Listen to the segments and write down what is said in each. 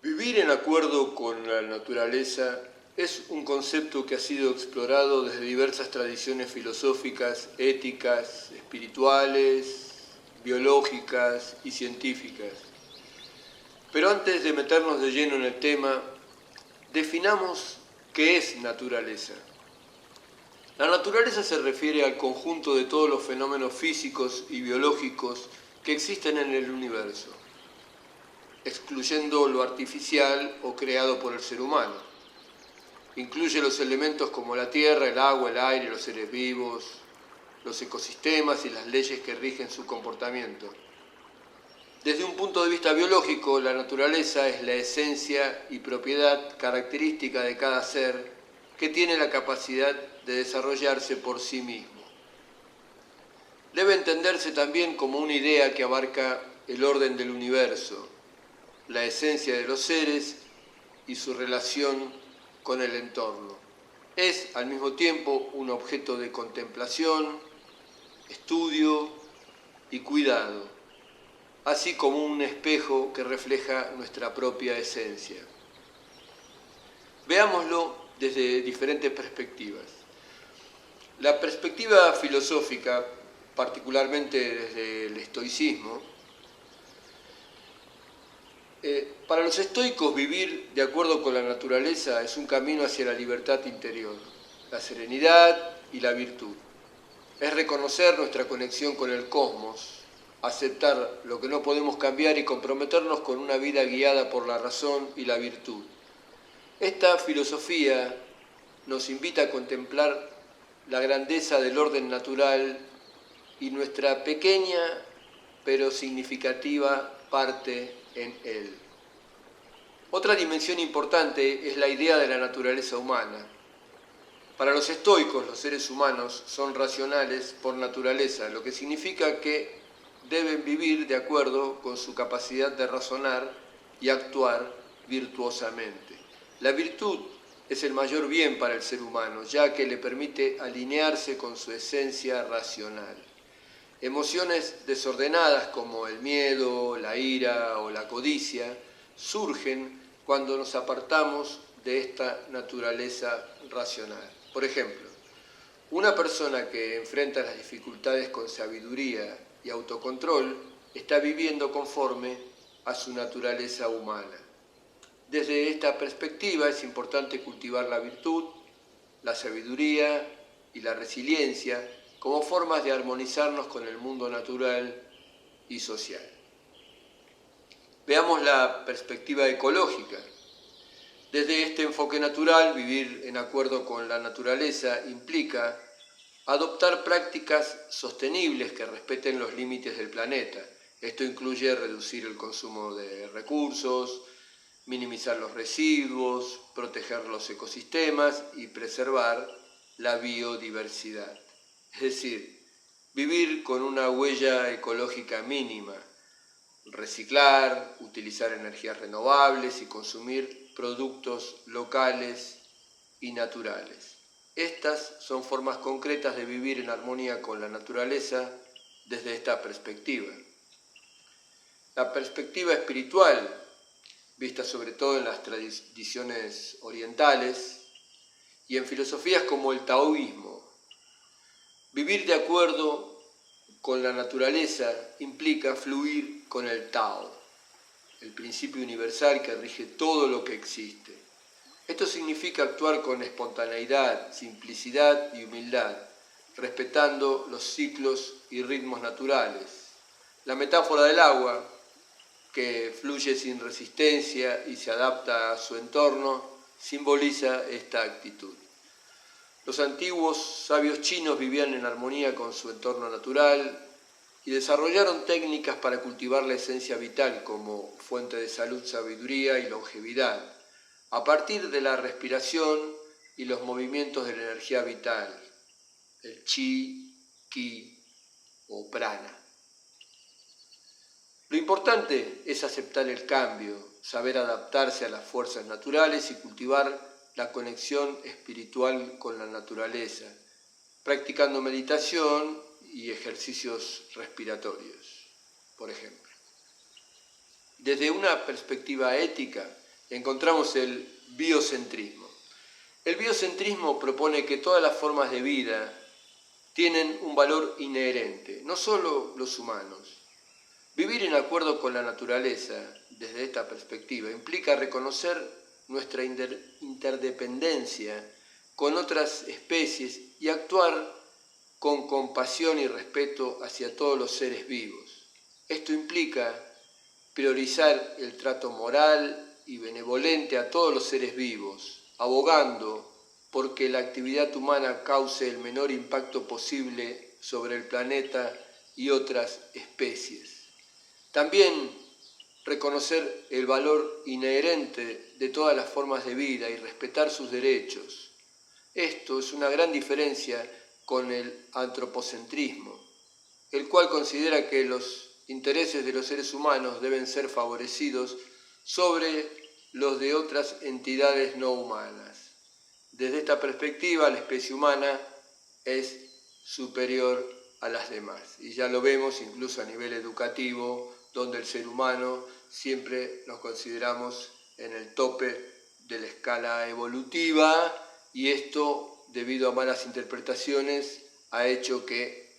Vivir en acuerdo con la naturaleza es un concepto que ha sido explorado desde diversas tradiciones filosóficas, éticas, espirituales, biológicas y científicas. Pero antes de meternos de lleno en el tema, definamos qué es naturaleza. La naturaleza se refiere al conjunto de todos los fenómenos físicos y biológicos que existen en el universo, excluyendo lo artificial o creado por el ser humano. Incluye los elementos como la tierra, el agua, el aire, los seres vivos, los ecosistemas y las leyes que rigen su comportamiento. Desde un punto de vista biológico, la naturaleza es la esencia y propiedad característica de cada ser que tiene la capacidad de desarrollarse por sí mismo. Debe entenderse también como una idea que abarca el orden del universo, la esencia de los seres y su relación con el entorno. Es al mismo tiempo un objeto de contemplación, estudio y cuidado, así como un espejo que refleja nuestra propia esencia. Veámoslo desde diferentes perspectivas. La perspectiva filosófica, particularmente desde el estoicismo, para los estoicos vivir de acuerdo con la naturaleza es un camino hacia la libertad interior, la serenidad y la virtud. Es reconocer nuestra conexión con el cosmos, aceptar lo que no podemos cambiar y comprometernos con una vida guiada por la razón y la virtud. Esta filosofía nos invita a contemplar la grandeza del orden natural y nuestra pequeña pero significativa parte en él. Otra dimensión importante es la idea de la naturaleza humana. Para los estoicos, los seres humanos son racionales por naturaleza, lo que significa que deben vivir de acuerdo con su capacidad de razonar y actuar virtuosamente. La virtud es el mayor bien para el ser humano, ya que le permite alinearse con su esencia racional. Emociones desordenadas como el miedo, la ira o la codicia surgen cuando nos apartamos de esta naturaleza racional. Por ejemplo, una persona que enfrenta las dificultades con sabiduría y autocontrol está viviendo conforme a su naturaleza humana. Desde esta perspectiva es importante cultivar la virtud, la sabiduría y la resiliencia como formas de armonizarnos con el mundo natural y social. Veamos la perspectiva ecológica. Desde este enfoque natural, vivir en acuerdo con la naturaleza implica adoptar prácticas sostenibles que respeten los límites del planeta. Esto incluye reducir el consumo de recursos, minimizar los residuos, proteger los ecosistemas y preservar la biodiversidad. Es decir, vivir con una huella ecológica mínima, reciclar, utilizar energías renovables y consumir productos locales y naturales. Estas son formas concretas de vivir en armonía con la naturaleza desde esta perspectiva. La perspectiva espiritual, vista sobre todo en las tradiciones orientales y en filosofías como el taoísmo, vivir de acuerdo con la naturaleza implica fluir con el Tao, el principio universal que rige todo lo que existe. Esto significa actuar con espontaneidad, simplicidad y humildad, respetando los ciclos y ritmos naturales. La metáfora del agua, que fluye sin resistencia y se adapta a su entorno, simboliza esta actitud. Los antiguos sabios chinos vivían en armonía con su entorno natural y desarrollaron técnicas para cultivar la esencia vital como fuente de salud, sabiduría y longevidad, a partir de la respiración y los movimientos de la energía vital, el chi, ki o prana. Lo importante es aceptar el cambio, saber adaptarse a las fuerzas naturales y cultivar la conexión espiritual con la naturaleza, practicando meditación y ejercicios respiratorios, por ejemplo. Desde una perspectiva ética, encontramos el biocentrismo. El biocentrismo propone que todas las formas de vida tienen un valor inherente, no solo los humanos. Vivir en acuerdo con la naturaleza, desde esta perspectiva, implica reconocer nuestra interdependencia con otras especies y actuar con compasión y respeto hacia todos los seres vivos. Esto implica priorizar el trato moral y benevolente a todos los seres vivos, abogando porque la actividad humana cause el menor impacto posible sobre el planeta y otras especies. También reconocer el valor inherente de todas las formas de vida y respetar sus derechos. Esto es una gran diferencia con el antropocentrismo, el cual considera que los intereses de los seres humanos deben ser favorecidos sobre los de otras entidades no humanas. Desde esta perspectiva, la especie humana es superior a las demás. Y ya lo vemos incluso a nivel educativo, donde el ser humano siempre nos consideramos en el tope de la escala evolutiva, y esto, debido a malas interpretaciones, ha hecho que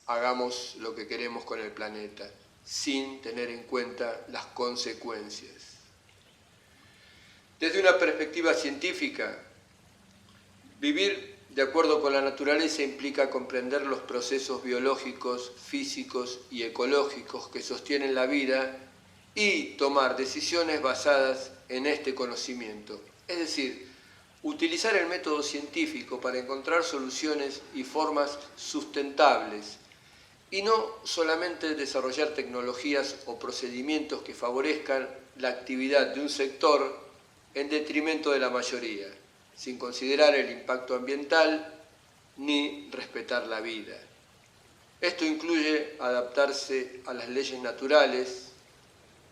hagamos lo que queremos con el planeta, sin tener en cuenta las consecuencias. Desde una perspectiva científica, vivir de acuerdo con la naturaleza implica comprender los procesos biológicos, físicos y ecológicos que sostienen la vida y tomar decisiones basadas en este conocimiento. Es decir, utilizar el método científico para encontrar soluciones y formas sustentables y no solamente desarrollar tecnologías o procedimientos que favorezcan la actividad de un sector en detrimento de la mayoría, sin considerar el impacto ambiental ni respetar la vida. Esto incluye adaptarse a las leyes naturales,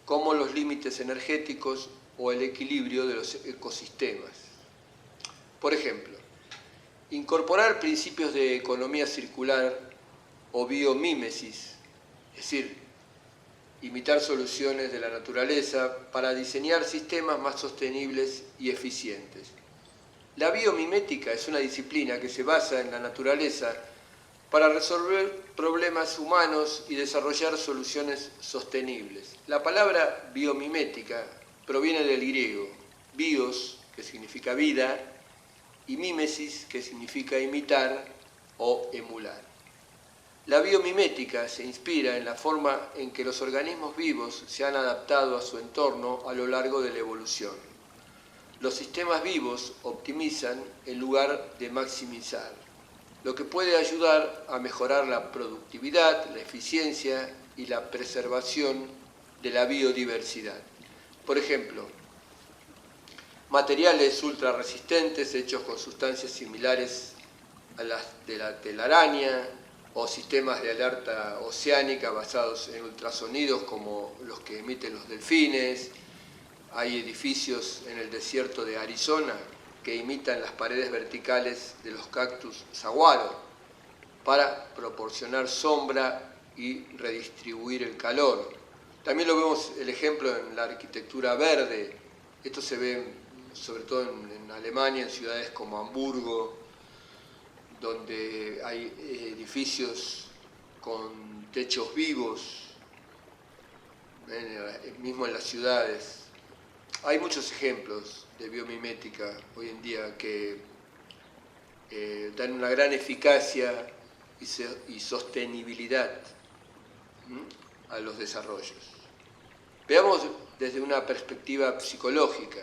como los límites energéticos o el equilibrio de los ecosistemas. Por ejemplo, incorporar principios de economía circular o biomímesis, es decir, imitar soluciones de la naturaleza para diseñar sistemas más sostenibles y eficientes. La biomimética es una disciplina que se basa en la naturaleza para resolver problemas humanos y desarrollar soluciones sostenibles. La palabra biomimética proviene del griego, bios, que significa vida, y mímesis, que significa imitar o emular. La biomimética se inspira en la forma en que los organismos vivos se han adaptado a su entorno a lo largo de la evolución. Los sistemas vivos optimizan en lugar de maximizar, lo que puede ayudar a mejorar la productividad, la eficiencia y la preservación de la biodiversidad. Por ejemplo, materiales ultrarresistentes hechos con sustancias similares a las de la telaraña, o sistemas de alerta oceánica basados en ultrasonidos como los que emiten los delfines. Hay edificios en el desierto de Arizona que imitan las paredes verticales de los cactus saguaro para proporcionar sombra y redistribuir el calor. También lo vemos el ejemplo en la arquitectura verde. Esto se ve sobre todo en Alemania, en ciudades como Hamburgo, donde hay edificios con techos vivos, mismo en las ciudades. Hay muchos ejemplos de biomimética hoy en día que dan una gran eficacia y sostenibilidad a los desarrollos. Veamos desde una perspectiva psicológica.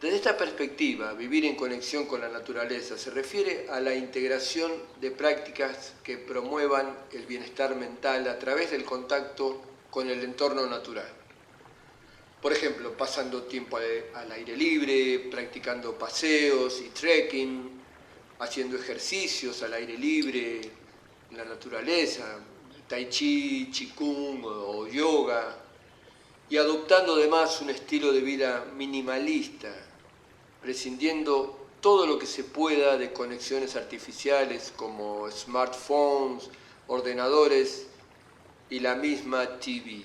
Desde esta perspectiva, vivir en conexión con la naturaleza se refiere a la integración de prácticas que promuevan el bienestar mental a través del contacto con el entorno natural. Por ejemplo, pasando tiempo al aire libre, practicando paseos y trekking, haciendo ejercicios al aire libre, en la naturaleza, tai chi, qigong o yoga, y adoptando además un estilo de vida minimalista, prescindiendo todo lo que se pueda de conexiones artificiales como smartphones, ordenadores y la misma TV.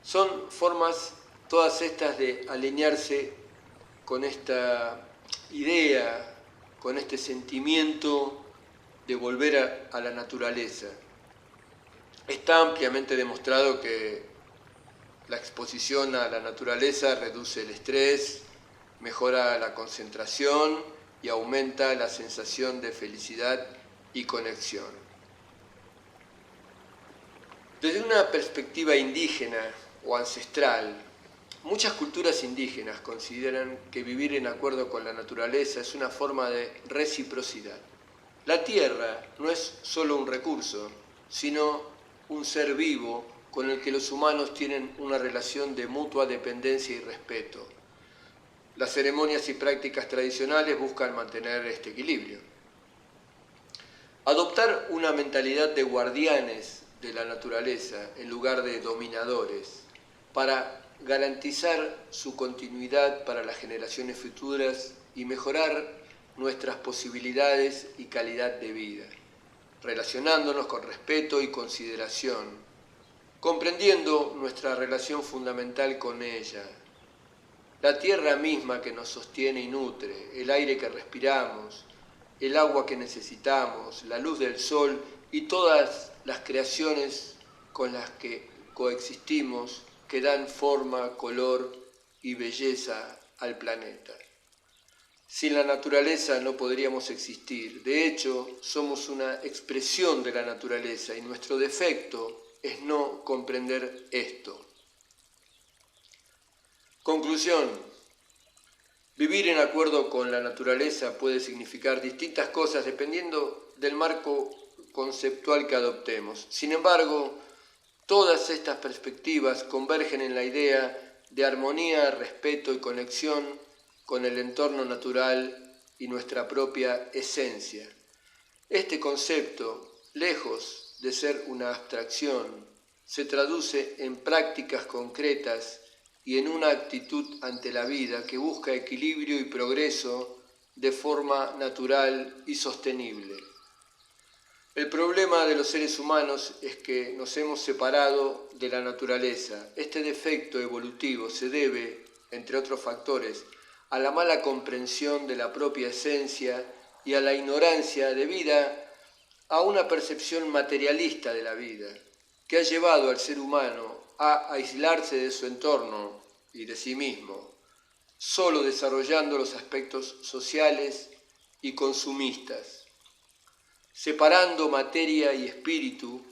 Son formas todas estas de alinearse con esta idea, con este sentimiento de volver a la naturaleza. Está ampliamente demostrado que la exposición a la naturaleza reduce el estrés, mejora la concentración y aumenta la sensación de felicidad y conexión. Desde una perspectiva indígena o ancestral, muchas culturas indígenas consideran que vivir en acuerdo con la naturaleza es una forma de reciprocidad. La tierra no es solo un recurso, sino un ser vivo con el que los humanos tienen una relación de mutua dependencia y respeto. Las ceremonias y prácticas tradicionales buscan mantener este equilibrio. Adoptar una mentalidad de guardianes de la naturaleza en lugar de dominadores para garantizar su continuidad para las generaciones futuras y mejorar nuestras posibilidades y calidad de vida, relacionándonos con respeto y consideración, comprendiendo nuestra relación fundamental con ella, la tierra misma que nos sostiene y nutre, el aire que respiramos, el agua que necesitamos, la luz del sol y todas las creaciones con las que coexistimos que dan forma, color y belleza al planeta. Sin la naturaleza no podríamos existir. De hecho, somos una expresión de la naturaleza y nuestro defecto es no comprender esto. Conclusión. Vivir en acuerdo con la naturaleza puede significar distintas cosas dependiendo del marco conceptual que adoptemos. Sin embargo, todas estas perspectivas convergen en la idea de armonía, respeto y conexión con el entorno natural y nuestra propia esencia. Este concepto, lejos de ser una abstracción, se traduce en prácticas concretas y en una actitud ante la vida que busca equilibrio y progreso de forma natural y sostenible. El problema de los seres humanos es que nos hemos separado de la naturaleza. Este defecto evolutivo se debe, entre otros factores, a la mala comprensión de la propia esencia y a la ignorancia debida a una percepción materialista de la vida, que ha llevado al ser humano a aislarse de su entorno y de sí mismo, solo desarrollando los aspectos sociales y consumistas. Separando materia y espíritu,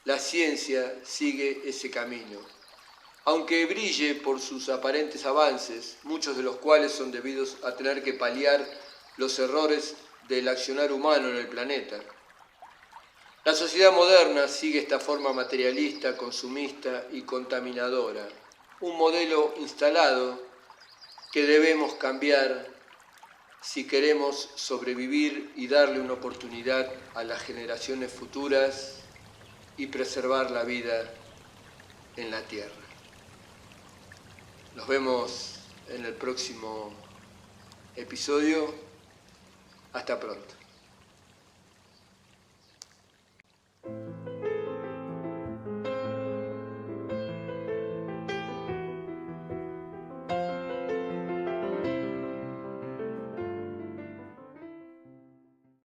la ciencia sigue ese camino. Aunque brille por sus aparentes avances, muchos de los cuales son debidos a tener que paliar los errores del accionar humano en el planeta. La sociedad moderna sigue esta forma materialista, consumista y contaminadora, un modelo instalado que debemos cambiar si queremos sobrevivir y darle una oportunidad a las generaciones futuras y preservar la vida en la Tierra. Nos vemos en el próximo episodio. Hasta pronto.